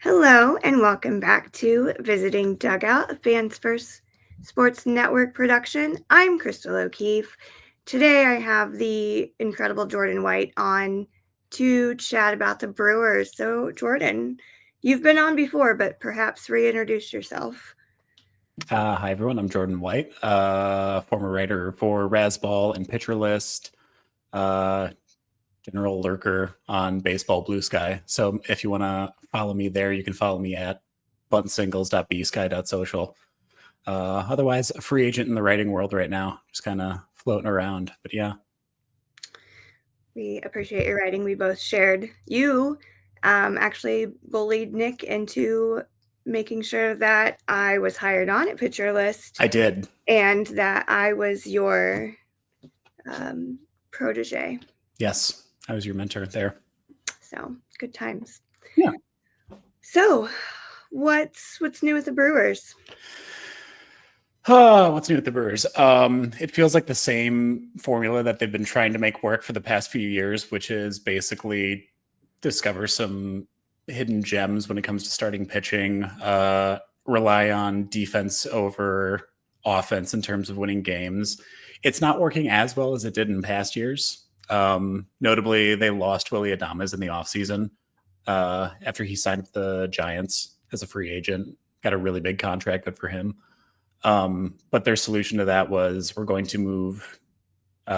Hello and welcome back to Visiting Dugout, a Fans First Sports Network production. I'm Crystal O'Keefe. Today I have the incredible Jordan White on to chat about the Brewers. So, Jordan, you've been on before, but perhaps reintroduce yourself. Hi, everyone. I'm Jordan White, former writer for Razzball and Pitcher List, general lurker on Baseball Blue Sky. So if you want to follow me there, you can follow me at buntsingles.bsky.social. Otherwise, a free agent in the writing world right now, just kind of floating around. But yeah. We appreciate your writing. We both shared. You actually bullied Nick into making sure that I was hired on at Pitcher List. I did. And that I was your protege. Yes, I was your mentor there. So good times. Yeah. So what's new with the Brewers? What's new with the Brewers? It feels like the same formula that they've been trying to make work for the past few years, which is basically discover some hidden gems when it comes to starting pitching, rely on defense over offense in terms of winning games. It's not working as well as it did in past years. Notably, they lost Willy Adames in the offseason after he signed with the Giants as a free agent. Got a really big contract, good for him. But their solution to that was we're going to move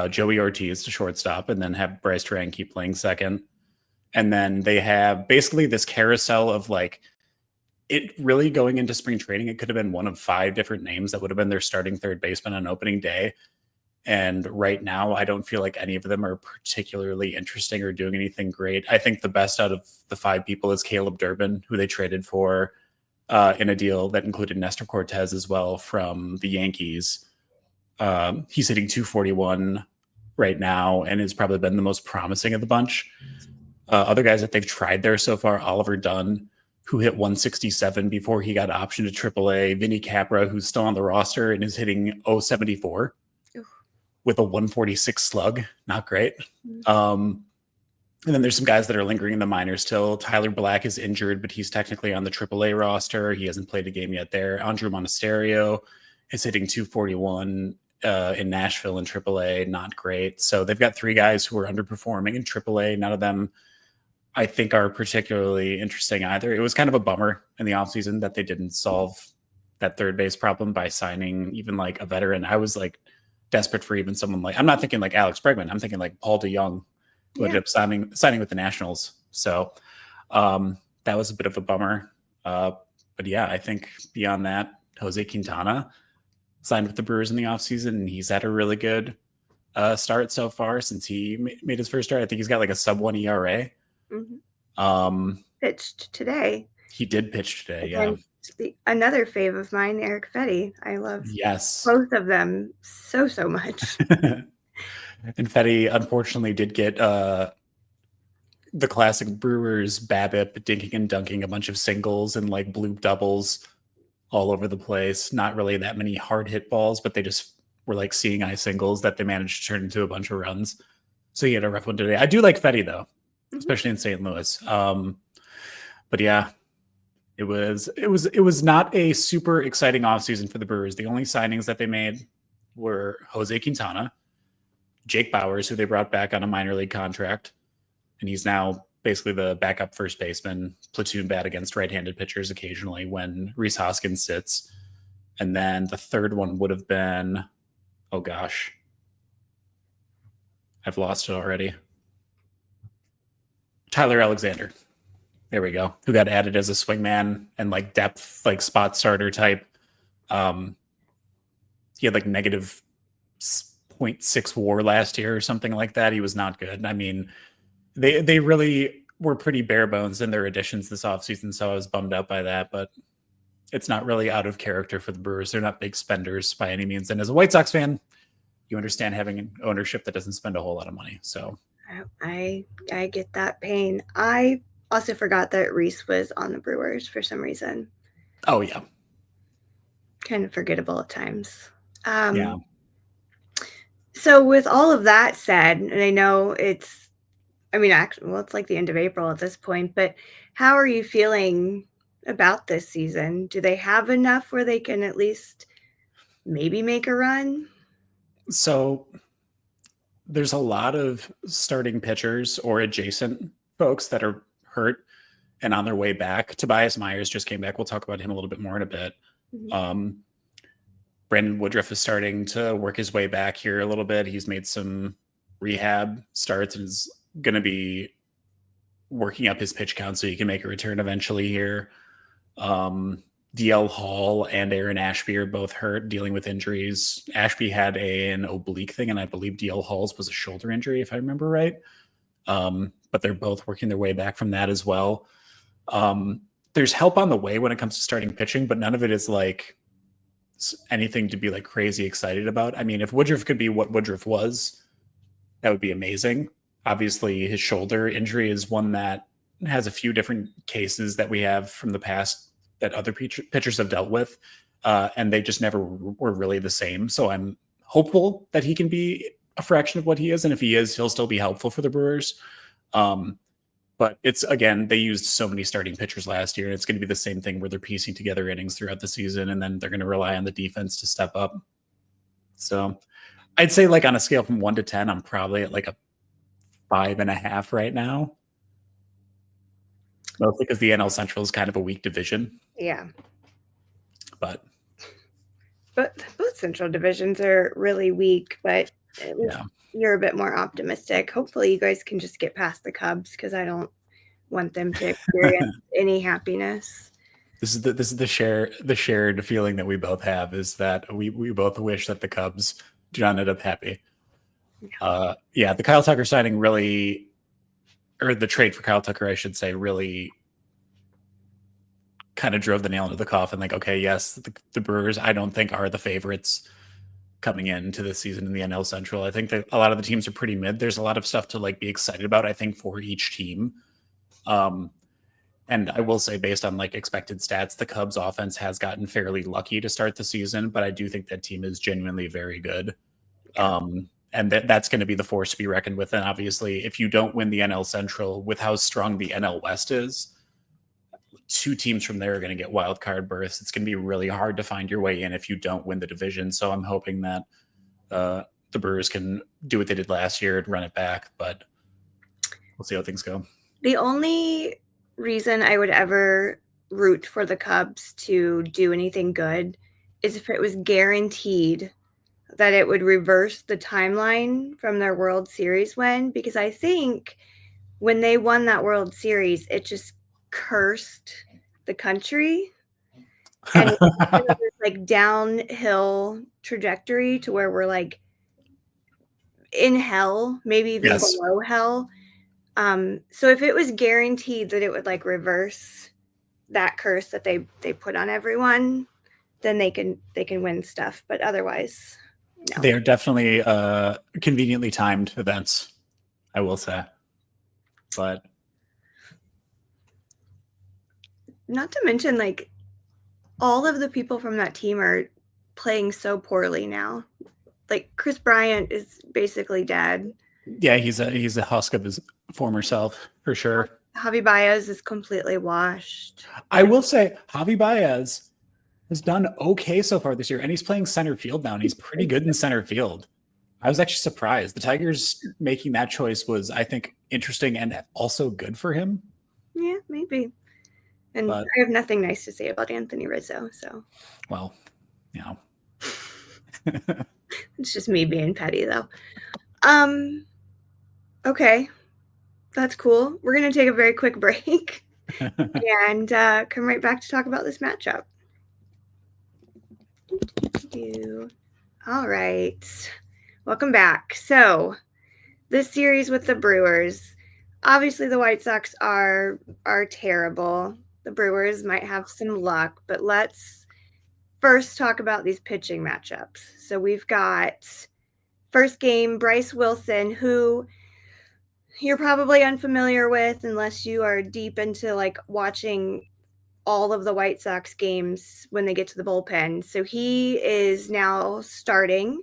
Joey Ortiz to shortstop and then have Bryce Duran keep playing second. And then they have basically this carousel of like it really going into spring training. It could have been one of 5 different names that would have been their starting third baseman on opening day. And right now, I don't feel like any of them are particularly interesting or doing anything great. I think the best out of the 5 people is Caleb Durbin, who they traded for in a deal that included Nestor Cortez as well from the Yankees. He's hitting 241 right now and has probably been the most promising of the bunch. Other guys that they've tried there so far, Oliver Dunn, who hit 167 before he got optioned to AAA, Vinny Capra, who's still on the roster and is hitting 074 with a 146 slug. Not great. And then there's some guys that are lingering in the minors still. Tyler Black is injured, but he's technically on the AAA roster. He hasn't played a game yet there. Andrew Monasterio is hitting 241 in Nashville in AAA. Not great. So they've got 3 guys who are underperforming in AAA. None of them, I think, are particularly interesting either. It was kind of a bummer in the offseason that they didn't solve that third base problem by signing even like a veteran. I was like desperate for even someone like, I'm not thinking like Alex Bregman. I'm thinking like Paul DeYoung, who ended up signing with the Nationals. So that was a bit of a bummer. But yeah, I think beyond that, Jose Quintana signed with the Brewers in the offseason, and he's had a really good start so far since he made his first start. I think he's got like a sub-1 ERA. Pitched today. He did pitch today, yeah. Another fave of mine, Eric Freddy. I love both of them so much. And Freddy, unfortunately, did get the classic Brewers BABIP dinking and dunking a bunch of singles and like bloop doubles all over the place. Not really that many hard hit balls, but they just were like seeing eye singles that they managed to turn into a bunch of runs. So he had a rough one today. I do like Freddy though, especially in St. Louis. But yeah, it was not a super exciting offseason for the Brewers. The only signings that they made were Jose Quintana, Jake Bauers, who they brought back on a minor league contract, and he's now basically the backup first baseman, platoon bat against right-handed pitchers occasionally when Rhys Hoskins sits. And then the third one would have been, oh gosh, I've lost it already. Tyler Alexander. There we go. Who got added as a swingman and like depth, like spot starter type. He had like negative 0.6 WAR last year or something like that. He was not good. I mean, they really were pretty bare bones in their additions this offseason, so I was bummed out by that. But it's not really out of character for the Brewers. They're not big spenders by any means. And as a White Sox fan, you understand having an ownership that doesn't spend a whole lot of money. So I get that pain. I also forgot that Rhys was on the Brewers for some reason. Oh, yeah. Kind of forgettable at times. Yeah. So with all of that said, and I know it's like the end of April at this point, but how are you feeling about this season? Do they have enough where they can at least maybe make a run? So there's a lot of starting pitchers or adjacent folks that are hurt and on their way back. Tobias Myers just came back. We'll talk about him a little bit more in a bit. Mhm. Brandon Woodruff is starting to work his way back here a little bit. He's made some rehab starts and is going to be working up his pitch count so he can make a return eventually here. DL Hall and Aaron Ashby are both hurt, dealing with injuries. Ashby had an oblique thing, and I believe DL Hall's was a shoulder injury, if I remember right. But they're both working their way back from that as well. There's help on the way when it comes to starting pitching, but none of it is like anything to be like crazy excited about. I mean, if Woodruff could be what Woodruff was, that would be amazing. Obviously, his shoulder injury is one that has a few different cases that we have from the past that other pitchers have dealt with, and they just never were really the same. So I'm hopeful that he can be a fraction of what he is, and if he is, he'll still be helpful for the Brewers. But it's, again, they used so many starting pitchers last year, and it's going to be the same thing where they're piecing together innings throughout the season, and then they're going to rely on the defense to step up. So I'd say, like, on a scale from 1 to 10, I'm probably at like a 5.5 right now. Mostly because the NL Central is kind of a weak division. Yeah. But both Central divisions are really weak, but yeah, you're a bit more optimistic. Hopefully you guys can just get past the Cubs because I don't want them to experience any happiness. This is the shared feeling that we both have, is that we both wish that the Cubs do not end up happy. Yeah, the Kyle Tucker signing really, or the trade for Kyle Tucker, I should say, really kind of drove the nail into the coffin. Like, okay, yes, the Brewers, I don't think, are the favorites coming into this season in the NL Central. I think that a lot of the teams are pretty mid. There's a lot of stuff to like be excited about, I think, for each team. And I will say, based on like expected stats, the Cubs offense has gotten fairly lucky to start the season, but I do think that team is genuinely very good. And that's going to be the force to be reckoned with. And obviously, if you don't win the NL Central, with how strong the NL West is, two teams from there are going to get wild card berths. It's going to be really hard to find your way in if you don't win the division. So I'm hoping that the Brewers can do what they did last year and run it back, but we'll see how things go. The only reason I would ever root for the Cubs to do anything good is if it was guaranteed that it would reverse the timeline from their World Series win, because I think when they won that World Series, it just cursed the country. And it's this like downhill trajectory to where we're like in hell, maybe even below hell. So if it was guaranteed that it would like reverse that curse that they put on everyone, then they can win stuff. But otherwise, no. They are definitely conveniently timed events, I will say. But not to mention, like, all of the people from that team are playing so poorly now. Like, Chris Bryant is basically dead. Yeah, he's a husk of his former self, for sure. Javi Baez is completely washed. I will say Javi Baez has done okay so far this year, and he's playing center field now, and he's pretty good in center field. I was actually surprised. The Tigers making that choice was, I think, interesting and also good for him. Yeah, maybe. And I have nothing nice to say about Anthony Rizzo, so. Well, you know. It's just me being petty, though. Okay. That's cool. We're going to take a very quick break and come right back to talk about this matchup. All right. Welcome back. So, this series with the Brewers, obviously the White Sox are terrible. The Brewers might have some luck, but let's first talk about these pitching matchups. So we've got first game, Bryce Wilson, who you're probably unfamiliar with unless you are deep into like watching all of the White Sox games when they get to the bullpen. So he is now starting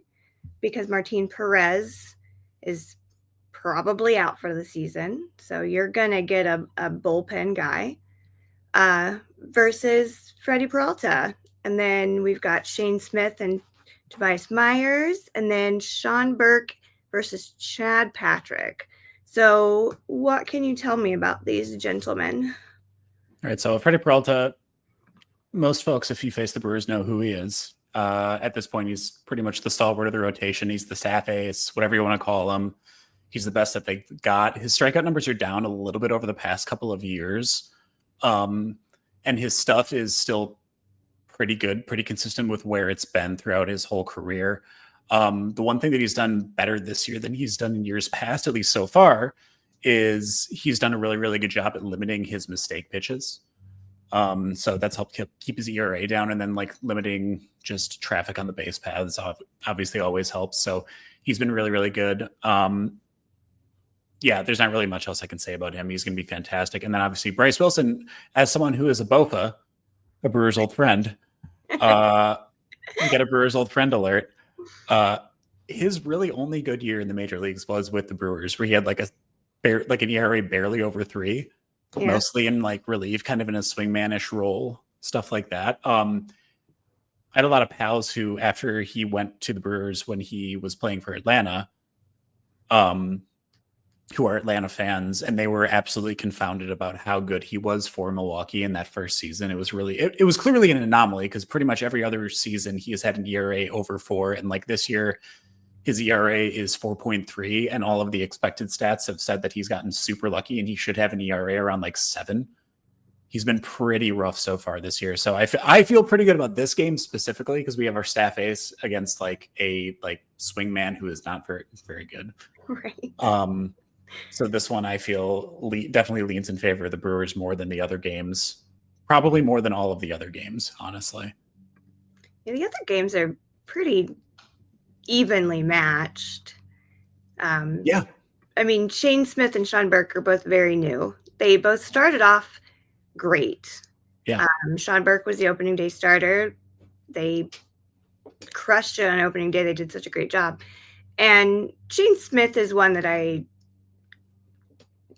because Martin Perez is probably out for the season. So you're going to get a bullpen guy. versus Freddy Peralta. And then we've got Shane Smith and Tobias Myers, and then Sean Burke versus Chad Patrick. So, what can you tell me about these gentlemen? All right, so Freddy Peralta, most folks, if you face the Brewers, know who he is. At this point, he's pretty much the stalwart of the rotation. He's the staff ace, whatever you want to call him. He's the best that they got. His strikeout numbers are down a little bit over the past couple of years. And his stuff is still pretty good, pretty consistent with where it's been throughout his whole career. The one thing that he's done better this year than he's done in years past, at least so far, is he's done a really, really good job at limiting his mistake pitches. So that's helped keep his ERA down, and then like limiting just traffic on the base paths obviously always helps. So he's been really, really good. Yeah, there's not really much else I can say about him. He's going to be fantastic. And then obviously Bryce Wilson, as someone who is a BOFA, a Brewers old friend, you get a Brewers old friend alert. His really only good year in the major leagues was with the Brewers, where he had like an ERA barely over 3, mostly in like relief, kind of in a swingmanish role, stuff like that. I had a lot of pals who, after he went to the Brewers when he was playing for Atlanta, who are Atlanta fans, and they were absolutely confounded about how good he was for Milwaukee in that first season. It was really, it was clearly an anomaly, because pretty much every other season he has had an ERA over 4. And like this year, his ERA is 4.3, and all of the expected stats have said that he's gotten super lucky and he should have an ERA around like 7. He's been pretty rough so far this year. So I feel pretty good about this game specifically, because we have our staff ace against like a swing man who is not very, very good. Right. So this one I feel definitely leans in favor of the Brewers more than the other games, probably more than all of the other games, honestly. Yeah, the other games are pretty evenly matched. Yeah. I mean, Shane Smith and Sean Burke are both very new. They both started off great. Yeah. Sean Burke was the opening day starter. They crushed it on opening day. They did such a great job. And Shane Smith is one that I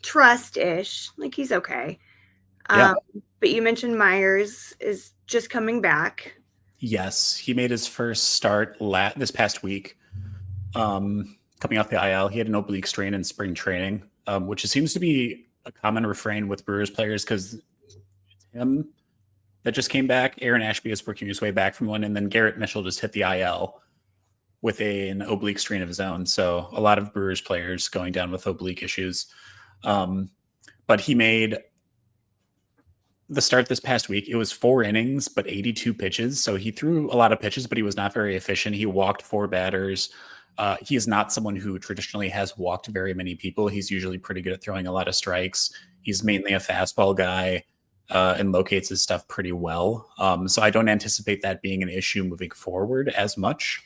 trust-ish. Like, he's okay. Yeah. But you mentioned Myers is just coming back. Yes, he made his first start this past week. Coming off the IL, he had an oblique strain in spring training, which seems to be a common refrain with Brewers players, because it's him that just came back. Aaron Ashby is working his way back from one, and then Garrett Mitchell just hit the IL with an oblique strain of his own. So a lot of Brewers players going down with oblique issues. But he made the start this past week. It was 4 innings, but 82 pitches. So he threw a lot of pitches, but he was not very efficient. He walked 4 batters. He is not someone who traditionally has walked very many people. He's usually pretty good at throwing a lot of strikes. He's mainly a fastball guy, and locates his stuff pretty well. So I don't anticipate that being an issue moving forward as much.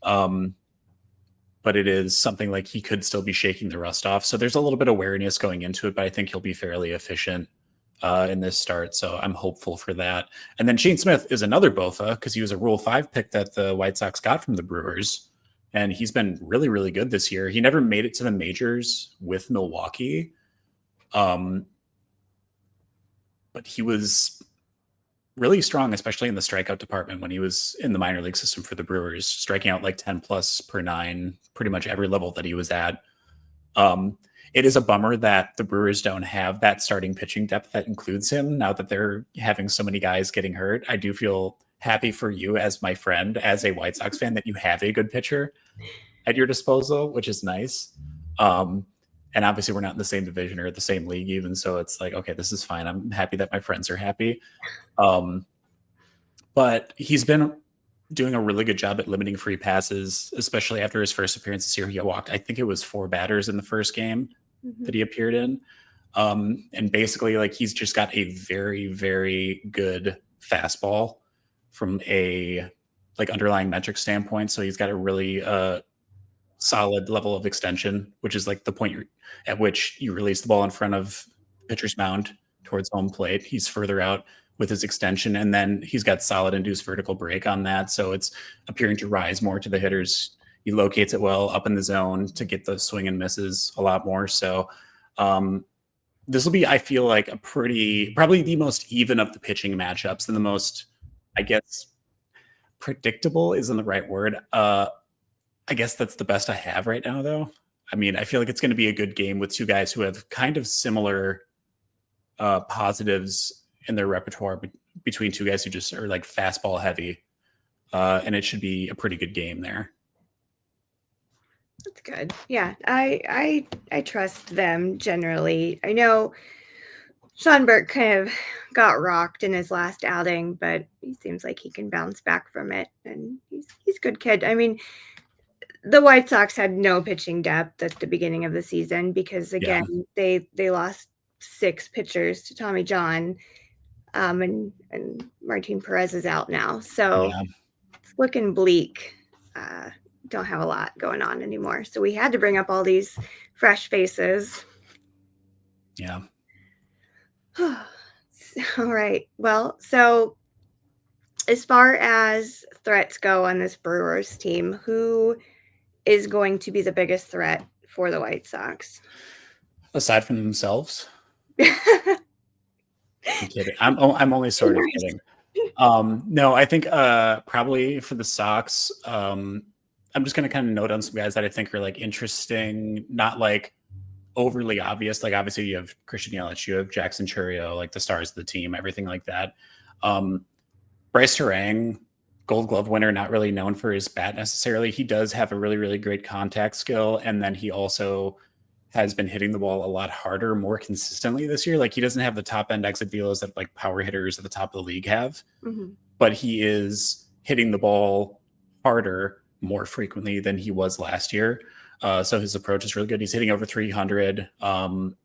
But it is something like he could still be shaking the rust off. So there's a little bit of wariness going into it, but I think he'll be fairly efficient in this start. So I'm hopeful for that. And then Shane Smith is another BOFA, because he was a Rule 5 pick that the White Sox got from the Brewers. And he's been really, really good this year. He never made it to the majors with Milwaukee. But he was really strong, especially in the strikeout department when he was in the minor league system for the Brewers, striking out like 10 plus per 9, pretty much every level that he was at. It is a bummer that the Brewers don't have that starting pitching depth that includes him now that they're having so many guys getting hurt. I do feel happy for you as my friend, as a White Sox fan, that you have a good pitcher at your disposal, which is nice. And obviously we're not in the same division or the same league even. So it's like, okay, this is fine. I'm happy that my friends are happy. But he's been doing a really good job at limiting free passes, especially after his first appearance this year. He walked, I think it was 4 batters in the first game that he appeared in. And basically, like, he's just got a very, very good fastball from a like underlying metric standpoint. So he's got a really solid level of extension, which is like the point at which you release the ball in front of pitcher's mound towards home plate. He's further out with his extension, and then he's got solid induced vertical break on that. So it's appearing to rise more to the hitters. He locates it well up in the zone to get the swing and misses a lot more. So this will be, I feel like, probably the most even of the pitching matchups and the most, I guess, predictable isn't the right word. I guess that's the best I have right now, though. I mean, I feel like it's going to be a good game with two guys who have kind of similar positives in their repertoire between two guys who just are like fastball heavy. And it should be a pretty good game there. That's good. Yeah, I trust them generally. I know Sean Burke kind of got rocked in his last outing, but he seems like he can bounce back from it, and he's a good kid. I mean, the White Sox had no pitching depth at the beginning of the season because again they lost 6 pitchers to Tommy John, and Martin Perez is out now, so it's looking bleak. Don't have a lot going on anymore, so we had to bring up all these fresh faces. Yeah. All right. Well, so as far as threats go on this Brewers team, who is going to be the biggest threat for the White Sox? Aside from themselves? I'm kidding. I'm only sort of kidding. No, I think probably for the Sox, I'm just going to kind of note on some guys that I think are like interesting, not like overly obvious. Like obviously you have Christian Yelich, you have Jackson Chourio, like the stars of the team, everything like that. Bryce Harang, Gold Glove winner, not really known for his bat necessarily. He does have a really, really great contact skill. And then he also has been hitting the ball a lot harder, more consistently this year. Like he doesn't have the top end exit velos that like power hitters at the top of the league have, but he is hitting the ball harder more frequently than he was last year. So his approach is really good. He's hitting over 300. And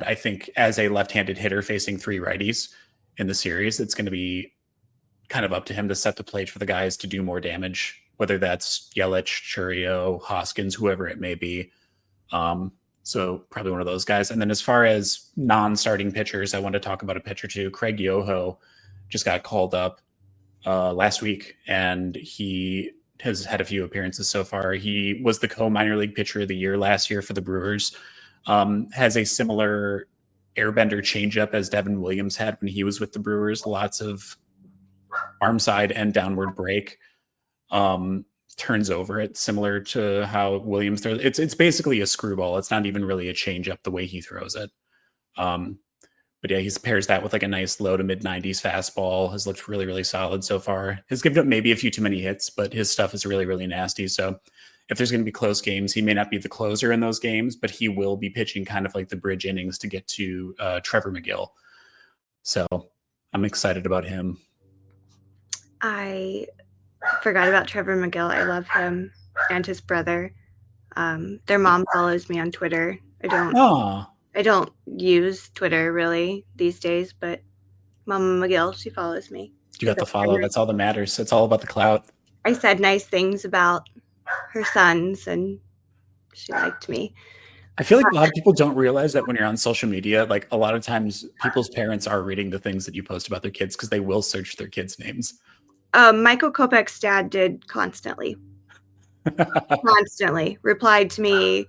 I think as a left-handed hitter facing 3 righties in the series, it's going to be kind of up to him to set the plate for the guys to do more damage, whether that's Yelich, Chourio, Hoskins, whoever it may be. So probably one of those guys. And then as far as non-starting pitchers, I want to talk about a pitcher too. Craig Yoho just got called up last week, and he has had a few appearances so far. He was the co-minor league pitcher of the year last year for the Brewers. Has a similar airbender changeup as Devin Williams had when he was with the Brewers. Lots of arm side and downward break. Turns over it similar to how Williams throws. It's basically a screwball. It's not even really a changeup the way he throws it. But yeah, he pairs that with like a nice low to mid 90s fastball. Has looked really, really solid so far. Has given up maybe a few too many hits, but his stuff is really, really nasty. So if there's going to be close games, he may not be the closer in those games, but he will be pitching kind of like the bridge innings to get to Trevor McGill. So I'm excited about him. I forgot about Trevor McGill. I love him and his brother. Their mom follows me on Twitter. I don't use Twitter really these days, but Mama McGill, she follows me. You got the follow. That's all that matters. It's all about the clout. I said nice things about her sons, and she liked me. I feel like a lot of people don't realize that when you're on social media, like a lot of times people's parents are reading the things that you post about their kids because they will search their kids' names. Michael Kopech's dad did constantly replied to me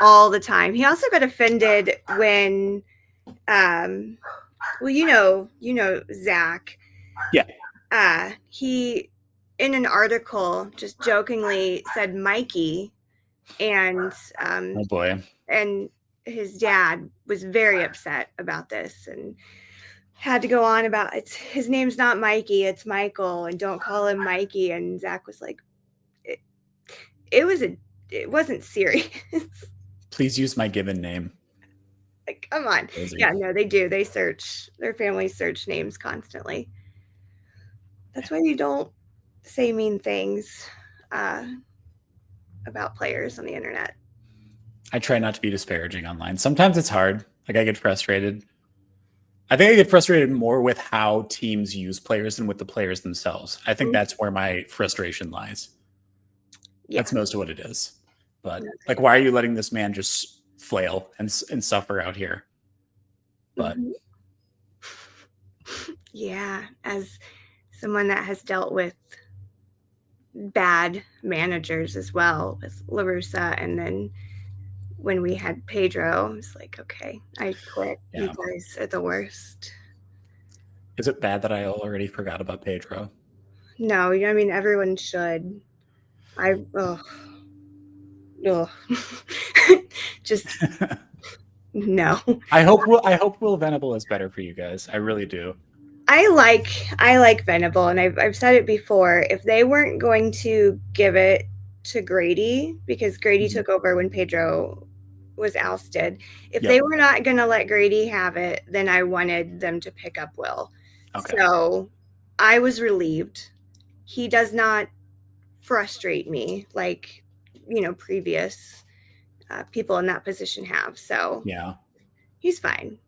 all the time. He also got offended when, well, you know, Zach. Yeah. He, in an article, just jokingly said Mikey, and oh boy, and his dad was very upset about this and had to go on about his name's not Mikey, it's Michael, and don't call him Mikey. And Zach was like, it wasn't serious. Please use my given name. Like, come on. Crazy. Yeah, no, they do. They search, their families search names constantly. That's why you don't say mean things about players on the internet. I try not to be disparaging online. Sometimes it's hard. Like I get frustrated. I think I get frustrated more with how teams use players than with the players themselves. I think that's where my frustration lies. Yeah. That's most of what it is. But like, why are you letting this man just flail and suffer out here? But yeah, as someone that has dealt with bad managers as well, with La Russa and then when we had Pedro. I was like, okay, I quit. Yeah. You guys are the worst. Is it bad that I already forgot about Pedro? No, I mean everyone should. I ugh, ugh. Just no. I hope Will Venable is better for you guys. I really do. I like Venable, and I've said it before. If they weren't going to give it to Grady, because Grady took over when Pedro was ousted, if they were not going to let Grady have it, then I wanted them to pick up Will. Okay. So I was relieved. He does not frustrate me like previous people in that position have. So Yeah. he's fine.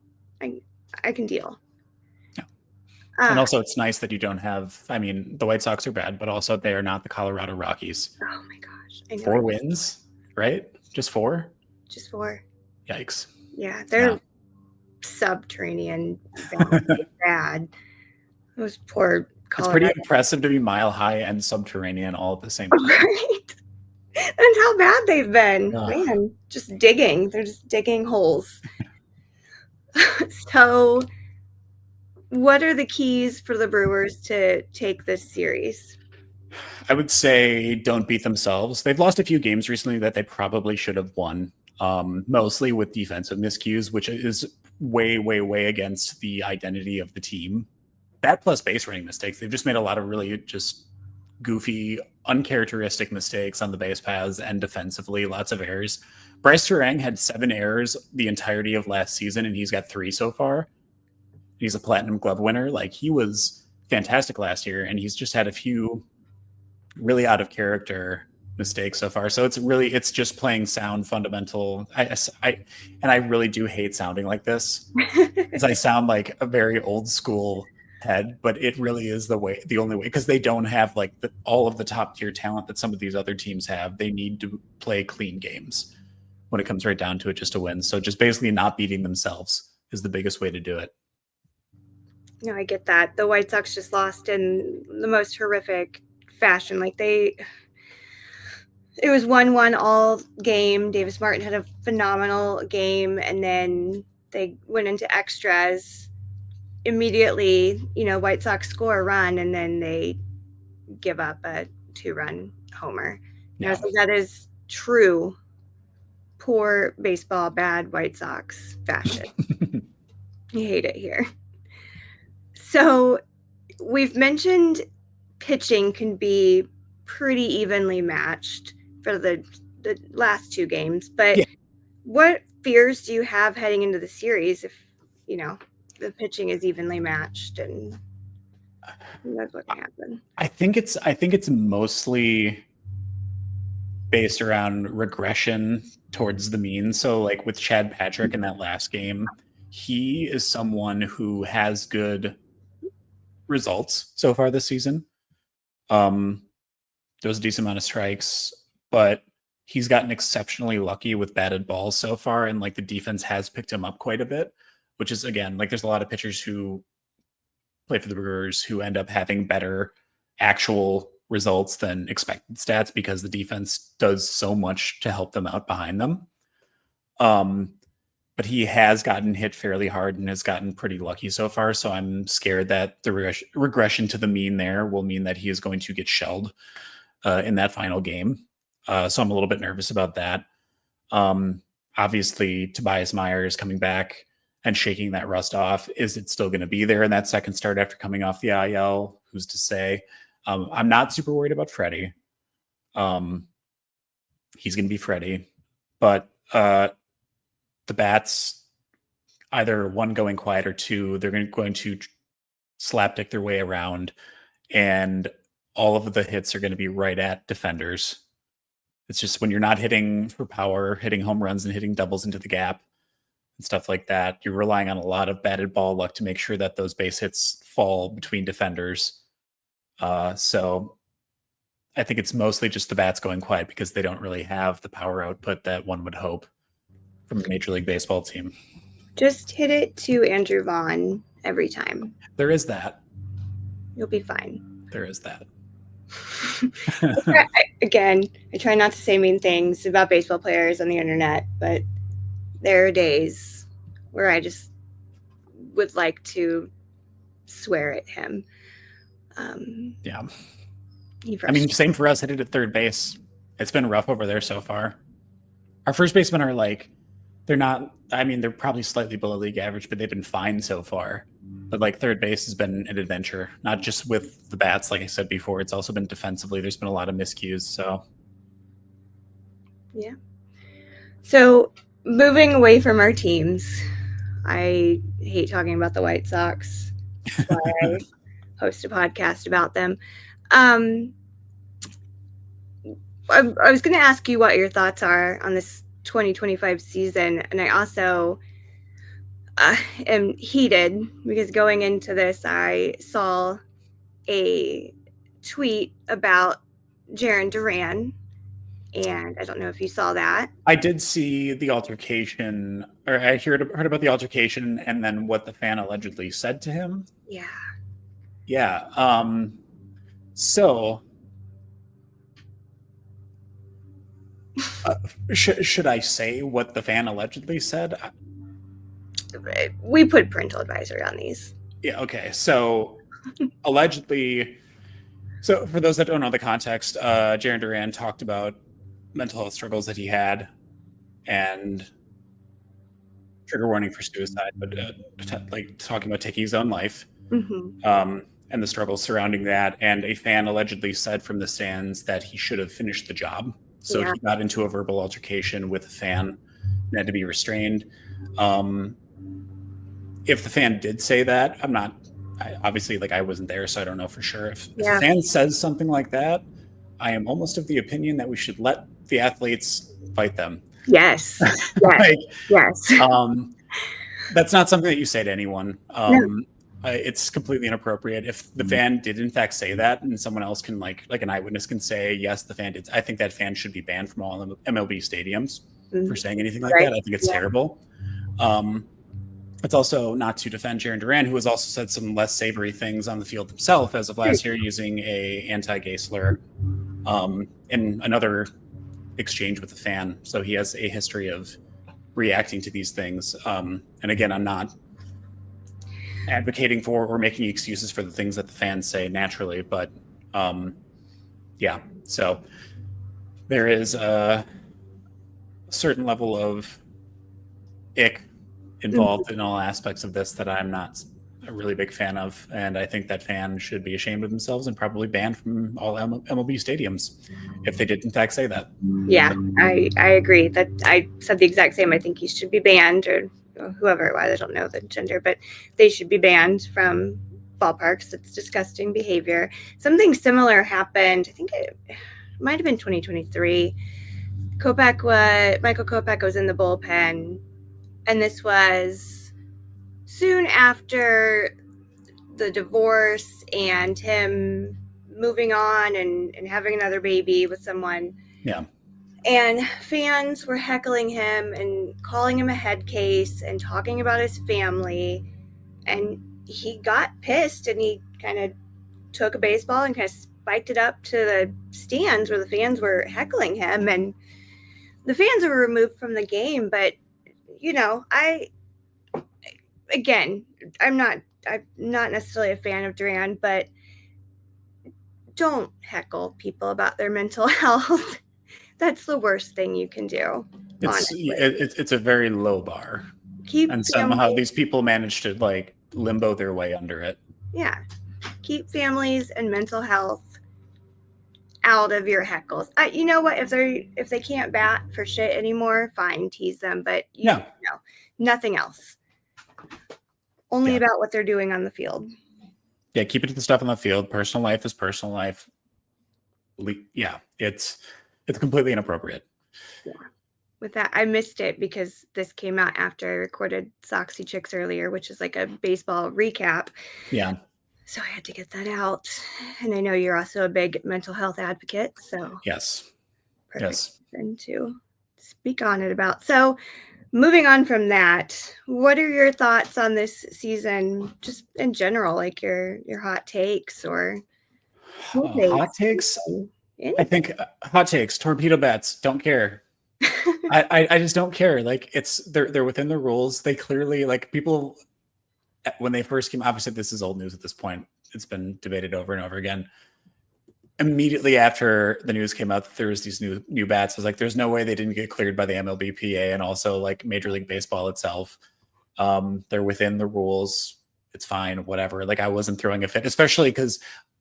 I can deal. And also, it's nice that you don't have. I mean, the White Sox are bad, but also they are not the Colorado Rockies. Oh my gosh! I know 4 wins, right? Just 4. Just 4. Yikes! Yeah, they're subterranean bad. Those poor It's Colorado. pretty impressive to be mile high and subterranean all at the same time. Right? That's how bad they've been. Ugh. Man, just digging. They're just digging holes. So, what are the keys for the Brewers to take this series? I would say don't beat themselves. They've lost a few games recently that they probably should have won, mostly with defensive miscues, which is way, way, way against the identity of the team. That plus base running mistakes. They've just made a lot of really just goofy, uncharacteristic mistakes on the base paths and defensively, lots of errors. Bryce Turang had 7 errors the entirety of last season, and he's got 3 so far. He's a Platinum Glove winner. Like, he was fantastic last year, and he's just had a few really out of character mistakes so far. So it's just playing sound, fundamental. I really do hate sounding like this, because I sound like a very old school head, but it really is the only way, because they don't have like all of the top tier talent that some of these other teams have. They need to play clean games when it comes right down to it, just to win. So just basically not beating themselves is the biggest way to do it. No, I get that. The White Sox just lost in the most horrific fashion. Like it was 1-1 all game. Davis Martin had a phenomenal game, and then they went into extras. Immediately, White Sox score a run, and then they give up a 2-run homer. Yeah. So that is true poor baseball, bad White Sox fashion. I hate it here. So we've mentioned pitching can be pretty evenly matched for the last 2 games, but what fears do you have heading into the series if the pitching is evenly matched, and who knows what can happen? I think it's mostly based around regression towards the mean. So like with Chad Patrick in that last game, he is someone who has good results so far this season. There's a decent amount of strikes, but he's gotten exceptionally lucky with batted balls so far, and like the defense has picked him up quite a bit, which is, again, like there's a lot of pitchers who play for the Brewers who end up having better actual results than expected stats because the defense does so much to help them out behind them. But he has gotten hit fairly hard and has gotten pretty lucky so far. So I'm scared that the regression to the mean there will mean that he is going to get shelled in that final game. So I'm a little bit nervous about that. Obviously, Tobias Myers coming back and shaking that rust off. Is it still going to be there in that second start after coming off the IL? Who's to say? I'm not super worried about Freddy. He's going to be Freddy. But the bats, either 1 going quiet or 2, they're going to slapdick their way around, and all of the hits are going to be right at defenders. It's just when you're not hitting for power, hitting home runs and hitting doubles into the gap and stuff like that, you're relying on a lot of batted ball luck to make sure that those base hits fall between defenders. So I think it's mostly just the bats going quiet because they don't really have the power output that one would hope from a Major League Baseball team. Just hit it to Andrew Vaughn every time. There is that. You'll be fine. There is that. Again, I try not to say mean things about baseball players on the internet, but there are days where I just would like to swear at him. Yeah. He I mean, frustrates. same for us. I did at third base. It's been rough over there so far. Our first basemen are like, they're not, I mean, they're probably slightly below league average, but they've been fine so far. But like third base has been an adventure, not just with the bats, like I said before. It's also been defensively. There's been a lot of miscues. So, Yeah. So moving away from our teams, I hate talking about the White Sox. That's why I host a podcast about them. I was going to ask you what your thoughts are on this 2025 season, and I also am heated because going into this, I saw a tweet about Jarren Duran, and I don't know if you saw that. I did see the altercation, or I heard about the altercation and then what the fan allegedly said to him. Yeah. Yeah. So, should I say what the fan allegedly said? We put parental advisory on these. Yeah. Okay. So, allegedly, so for those that don't know the context, Jarren Duran talked about mental health struggles that he had, and trigger warning for suicide, but like talking about taking his own life. Mm-hmm. And the struggles surrounding that. And a fan allegedly said from the stands that he should have finished the job. So Yeah. he got into a verbal altercation with a fan and had to be restrained. If the fan did say that, obviously, like, I wasn't there, so I don't know for sure. If a fan says something like that, I am almost of the opinion that we should let the athletes fight them. Yes. Yes. Like, yes. That's not something that you say to anyone. No. It's completely inappropriate. If the fan did in fact say that, and someone else can like an eyewitness can say, yes, the fan did, I think that fan should be banned from all MLB stadiums for saying anything like that. I think it's terrible. It's also not to defend Jarren Duran, who has also said some less savory things on the field himself as of last year, using a anti-gay slur in another exchange with a fan. So he has a history of reacting to these things. And again, I'm not advocating for or making excuses for the things that the fans say naturally, but yeah. So there is a certain level of ick involved in all aspects of this that I'm not a really big fan of, and I think that fans should be ashamed of themselves and probably banned from all MLB stadiums if they did in fact say that. Yeah, I agree. That I said the exact same. I think he should be banned, or whoever it was. I don't know the gender, but they should be banned from ballparks. It's disgusting behavior. Something similar happened. I think it might have been 2023. Michael Kopech was in the bullpen, and this was soon after the divorce and him moving on and having another baby with someone. Yeah. And fans were heckling him and calling him a head case and talking about his family. And he got pissed and he kind of took a baseball and kind of spiked it up to the stands where the fans were heckling him. And the fans were removed from the game. But, you know, I'm not necessarily a fan of Duran, but don't heckle people about their mental health. That's the worst thing you can do. It's a very low bar. And somehow these people manage to like limbo their way under it. Yeah. Keep families and mental health out of your heckles. You know what? If they can't bat for shit anymore, fine, tease them. But nothing else. Only about what they're doing on the field. Yeah, keep it to the stuff on the field. Personal life is personal life. Yeah, it's completely inappropriate. Yeah. With that, I missed it because this came out after I recorded Soxy Chicks earlier, which is like a baseball recap. Yeah. So I had to get that out. And I know you're also a big mental health advocate. So yes. Perfect thing to speak on it about. So moving on from that, what are your thoughts on this season, just in general, like your hot takes or? Hot takes. I Anything. think hot takes. Torpedo bats. Don't care. I just don't care. Like they're within the rules. They clearly like people when they first came. Obviously, this is old news at this point. It's been debated over and over again. Immediately after the news came out that there was these new bats, I was like, "There's no way they didn't get cleared by the MLBPA and also like Major League Baseball itself. They're within the rules. It's fine, whatever." Like I wasn't throwing a fit, especially because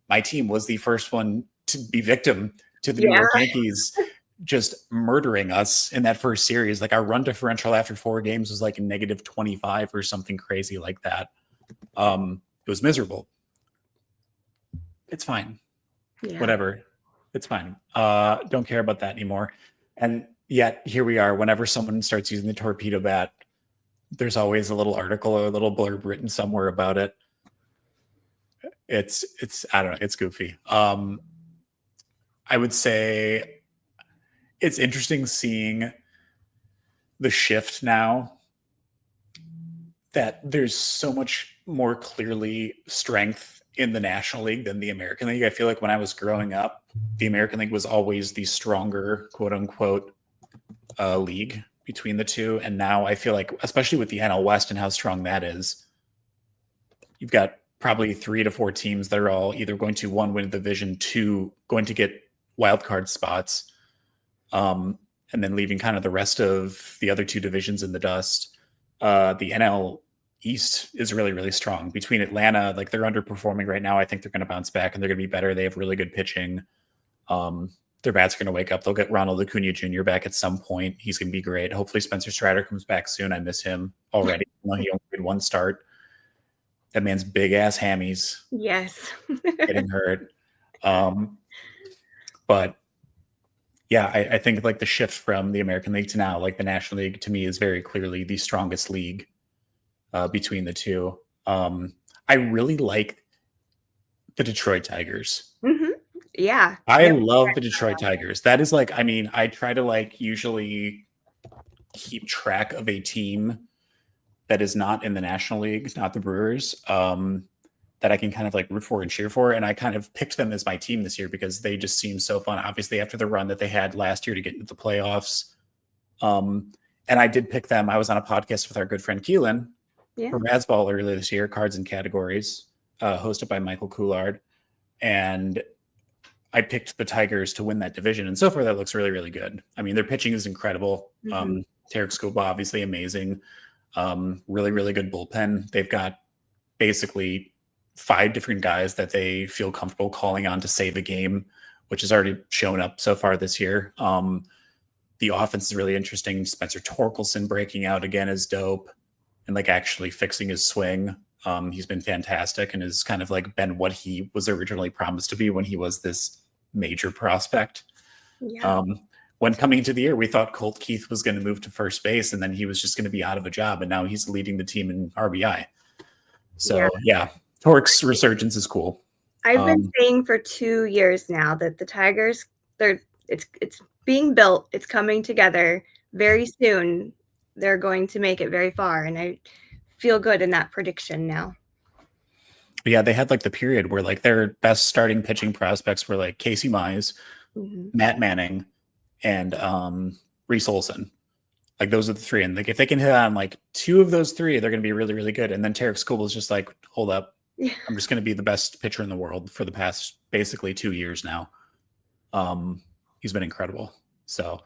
my team was the first one to be victim to the New Yeah. York Yankees just murdering us in that first series. Like our run differential after 4 games was like -25 or something crazy like that. It was miserable. It's fine. Yeah. Whatever. It's fine. Don't care about that anymore. And yet here we are. Whenever someone starts using the torpedo bat, there's always a little article or a little blurb written somewhere about it. It's I don't know, it's goofy. I would say it's interesting seeing the shift now that there's so much more clearly strength in the National League than the American League. I feel like when I was growing up, the American League was always the stronger, quote unquote, league between the two. And now I feel like, especially with the NL West and how strong that is, you've got probably 3 to 4 teams that are all either going to one win the division, 2 going to get wild card spots, and then leaving kind of the rest of the other 2 divisions in the dust. The NL East is really, really strong. Between Atlanta, like they're underperforming right now. I think they're going to bounce back and they're going to be better. They have really good pitching. Their bats are going to wake up. They'll get Ronald Acuna Jr. back at some point. He's going to be great. Hopefully Spencer Strider comes back soon. I miss him already. He only did 1 start. That man's big ass hammies. Yes. Getting hurt. But yeah, I think like the shift from the American League to now, like the National League, to me is very clearly the strongest league between the two. I really like the Detroit Tigers. Mm-hmm. Yeah. I love the Detroit Tigers. That is like, I mean, I try to like usually keep track of a team that is not in the National League, not the Brewers, that I can kind of like root for and cheer for. And I kind of picked them as my team this year because they just seem so fun. Obviously, after the run that they had last year to get into the playoffs. And I did pick them. I was on a podcast with our good friend Keelan from Razzball earlier this year, Cards and Categories, hosted by Michael Coulard. And I picked the Tigers to win that division. And so far, that looks really, really good. I mean, their pitching is incredible. Tarek Skubal, obviously amazing. Really, really good bullpen. They've got basically 5 different guys that they feel comfortable calling on to save a game, which has already shown up so far this year. The offense is really interesting. Spencer Torkelson breaking out again is dope and like actually fixing his swing. He's been fantastic and has kind of like been what he was originally promised to be when he was this major prospect. Yeah. When coming into the year, we thought Colt Keith was going to move to first base and then he was just going to be out of a job. And now he's leading the team in RBI. So yeah, Torque's resurgence is cool. I've been saying for 2 years now that the Tigers, it's being built. It's coming together very soon. They're going to make it very far. And I feel good in that prediction now. Yeah, they had like the period where like their best starting pitching prospects were like Casey Mize, Matt Manning, and Reese Olson. Like those are the 3. And like if they can hit on like 2 of those 3, they're going to be really, really good. And then Tarek Skubal is just like, hold up. Yeah. I'm just going to be the best pitcher in the world for the past basically 2 years now. He's been incredible. So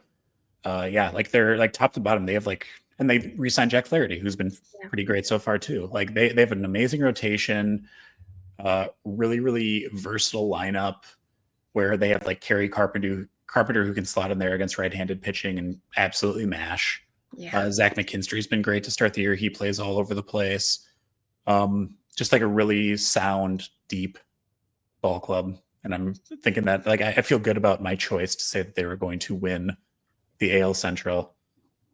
yeah, like they're like top to bottom. They have like, and they re-signed Jack Flaherty, who's been pretty great so far too. Like they have an amazing rotation, really, really versatile lineup where they have like Kerry Carpenter who can slot in there against right-handed pitching and absolutely mash. Yeah. Zach McKinstry's been great to start the year. He plays all over the place. Just like a really sound, deep ball club. And I'm thinking that like I feel good about my choice to say that they were going to win the AL Central.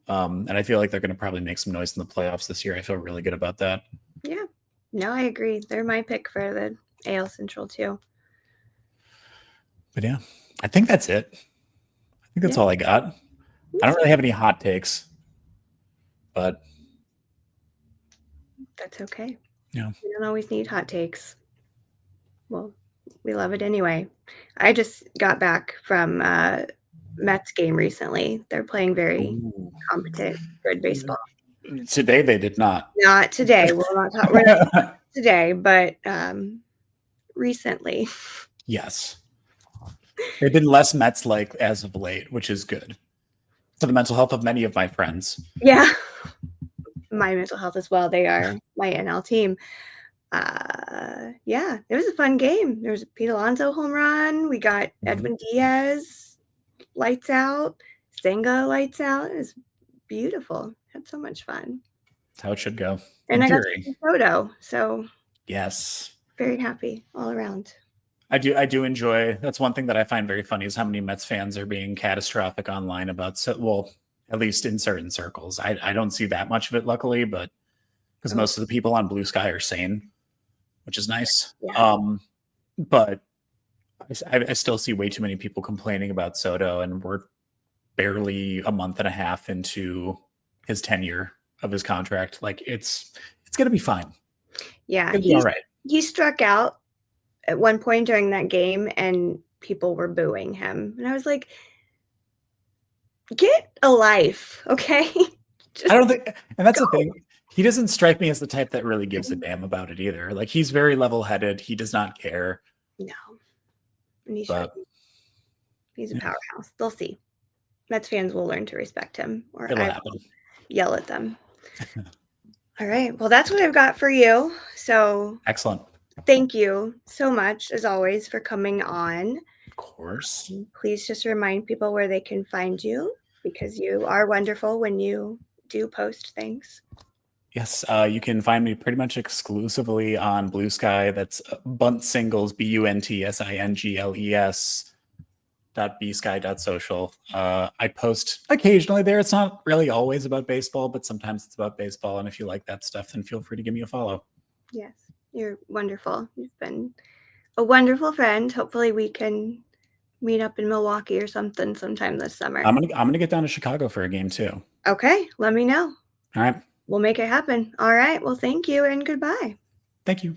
And I feel like they're going to probably make some noise in the playoffs this year. I feel really good about that. Yeah. No, I agree. They're my pick for the AL Central too. But yeah, I think that's it. I think that's all I got. I don't really have any hot takes, but that's okay. Yeah. We don't always need hot takes. Well, we love it anyway. I just got back from Mets game recently. They're playing very Ooh. competent, good baseball. Today they did not. Not today. We're not today, but recently. Yes. They've been less Mets-like as of late, which is good for the mental health of many of my friends. Yeah. My mental health as well. They are my NL team. Yeah, it was a fun game. There was a Pete Alonso home run. We got Edwin Diaz lights out, Senga lights out. It was beautiful. Had so much fun. That's how it should go. And In I got theory. a photo, so Yes. very happy all around. I do enjoy. That's one thing that I find very funny is how many Mets fans are being catastrophic online about. Well, at least in certain circles. I don't see that much of it, luckily, but because most of the people on Blue Sky are sane, which is nice. Yeah. But I still see way too many people complaining about Soto, and we're barely a month and a half into his tenure of his contract. Like it's gonna be fine. Yeah, It'll be all right. he struck out at one point during that game, and people were booing him, and I was like, "Get a life, okay?" I don't think, and that's the thing. He doesn't strike me as the type that really gives a damn about it either. Like he's very level-headed. He does not care. No, and he's But a powerhouse. They'll see. Mets fans will learn to respect him, or it'll I happen. will yell at them. All right. Well, that's what I've got for you. So Excellent. thank you so much, as always, for coming on. Of course. Please just remind people where they can find you, because you are wonderful when you do post things. Yes, you can find me pretty much exclusively on Blue Sky. That's Bunt Singles, BUNTSINGLES .bsky.social. I post occasionally there. It's not really always about baseball, but sometimes it's about baseball. And if you like that stuff, then feel free to give me a follow. Yes, you're wonderful. You've been a wonderful friend. Hopefully we can meet up in Milwaukee or something sometime this summer. I'm gonna get down to Chicago for a game too. Okay, let me know. All right. We'll make it happen. All right. Well, thank you and goodbye. Thank you.